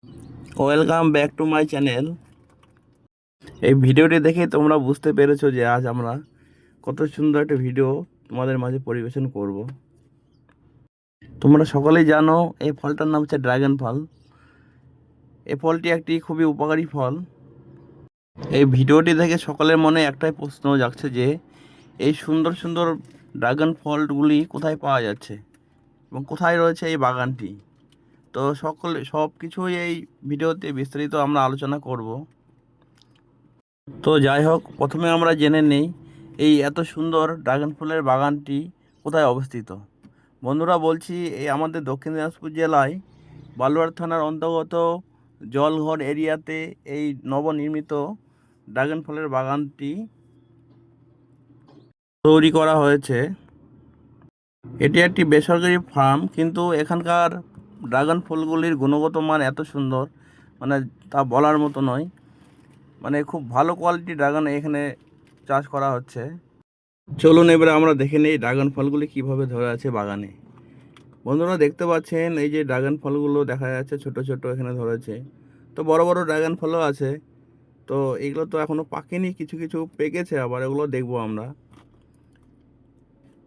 Welcome back to my channel. এই ভিডিওটি দেখে তোমরা বুঝতে পেরেছো যে আজ আমরা কত সুন্দর একটা ভিডিও তোমাদের মাঝে পরিবেশন করব। তোমরা সকলেই জানো এই ফলটার নাম হচ্ছে ড্রাগন ফল। এই ফলটি একটি খুবই উপকারী ফল। এই ভিডিওটি দেখে সকলের মনে একটাই প্রশ্ন জাগছে যে এই সুন্দর সুন্দর ড্রাগন ফলগুলি কোথায় পাওয়া যাচ্ছে এবং কোথায় রয়েছে এই বাগানটি। তো সব কিছুই এই ভিডিওতে বিস্তারিত আমরা আলোচনা করব। তো যাই হোক, প্রথমে আমরা জেনে নেই এই এত সুন্দর ড্রাগন ফলের বাগানটি কোথায় অবস্থিত। বন্ধুরা বলছি, এই আমাদের দক্ষিণ দিনাজপুর জেলায় বালুয়ার থানার অন্তর্গত জলঘর এরিয়াতে এই নবনির্মিত ড্রাগন ফলের বাগানটি তৈরি করা হয়েছে। এটি একটি বেসরকারি ফার্ম, কিন্তু এখানকার ড্রাগন ফলগুলির গুণগত মান এত সুন্দর, মানে তা বলার মতো নয়। মানে খুব ভালো কোয়ালিটি ড্রাগন এখানে চাষ করা হচ্ছে। চলুন এবারে আমরা দেখে নিই ড্রাগন ফলগুলি কিভাবে ধরে আছে বাগানে। বন্ধুরা দেখতে পাচ্ছেন এই যে ড্রাগন ফলগুলো দেখা যাচ্ছে ছোট ছোট এখানে ধরেছে। তো বড় বড় ড্রাগন ফলও আছে। তো এগুলো তো এখনো পাকেনি, কিছু কিছু পেকেছে, আবার এগুলো দেখবো আমরা।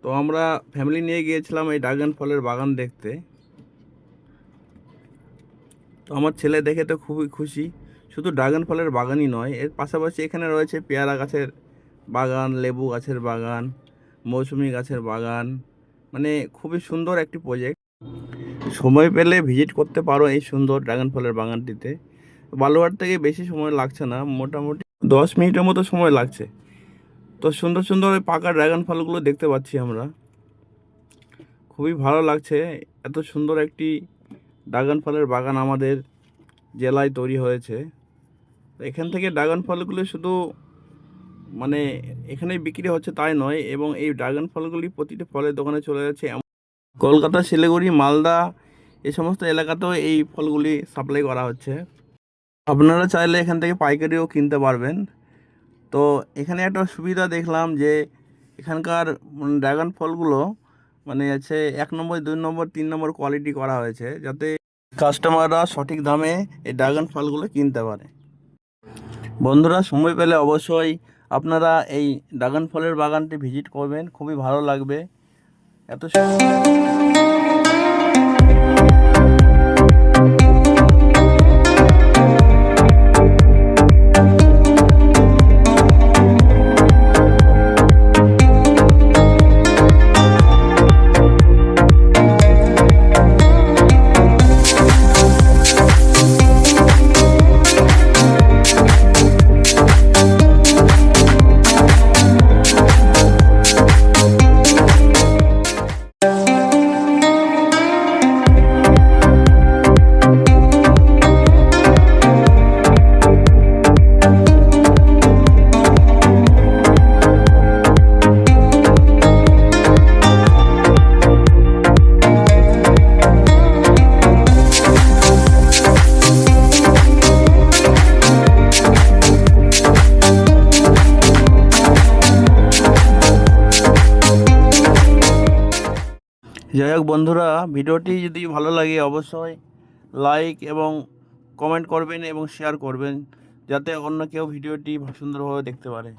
তো আমরা ফ্যামিলি নিয়ে গিয়েছিলাম এই ড্রাগন ফলের বাগান দেখতে। তো আমার ছেলে দেখে তো খুবই খুশি। শুধু ড্রাগন ফলের বাগানই নয়, এর পাশাপাশি এখানে রয়েছে পেয়ারা গাছের বাগান, লেবু গাছের বাগান, মৌসুমি গাছের বাগান। মানে খুবই সুন্দর একটি প্রজেক্ট। সময় পেলে ভিজিট করতে পারো এই সুন্দর ড্রাগন ফলের বাগানটিতে। বালুরঘাট থেকে বেশি সময় লাগছে না, মোটামুটি 10 মিনিটের মতো সময় লাগছে। তো সুন্দর সুন্দর ওই পাকা ড্রাগন ফলগুলো দেখতে পাচ্ছি আমরা। খুবই ভালো লাগছে, এত সুন্দর একটি ড্রাগন ফলের বাগান আমাদের জেলায় তৈরি হয়েছে। এখান থেকে ড্রাগন ফলগুলো শুধু মানে এখানেই বিক্রি হচ্ছে তাই নয়, এবং এই ড্রাগন ফলগুলি প্রতিটি ফলের দোকানে চলে যাচ্ছে। কলকাতা, শিলিগুড়ি, মালদা এই সমস্ত এলাকাতেও এই ফলগুলি সাপ্লাই করা হচ্ছে। আপনারা চাইলে এখান থেকে পাইকারিও কিনতে পারবেন। তো এখানে একটা সুবিধা দেখলাম যে এখানকার ড্রাগন ফলগুলো মানে আছে 1 নম্বর, 2 নম্বর, 3 নম্বর কোয়ালিটি করা হয়েছে, যাতে কাস্টমাররা সঠিক দামে এই ড্রাগন ফলগুলো কিনতে পারে। বন্ধুরা সময় পেলে অবশ্যই আপনারা এই ড্রাগন ফলের বাগানটি ভিজিট করবেন, খুবই ভালো লাগবে। এত যাই হোক বন্ধুরা, ভিডিওটি যদি ভালো লাগে অবশ্যই লাইক এবং কমেন্ট করবেন এবং শেয়ার করবেন, যাতে অন্য কেউ ভিডিওটি সুন্দরভাবে দেখতে পারে।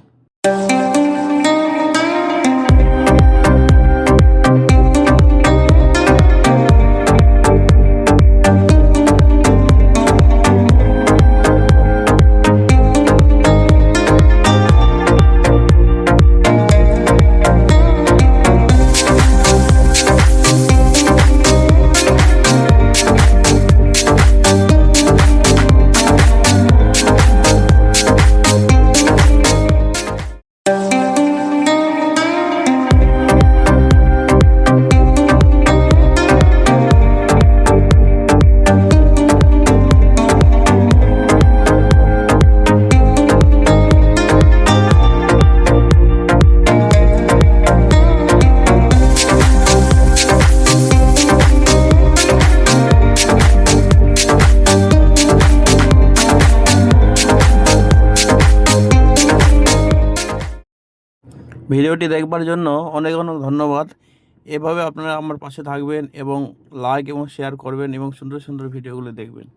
ভিডিওটি দেখবার জন্য অনেক অনেক ধন্যবাদ। এভাবে আপনারা আমার পাশে থাকবেন এবং লাইক এবং শেয়ার করবেন এবং সুন্দর সুন্দর ভিডিওগুলো দেখবেন।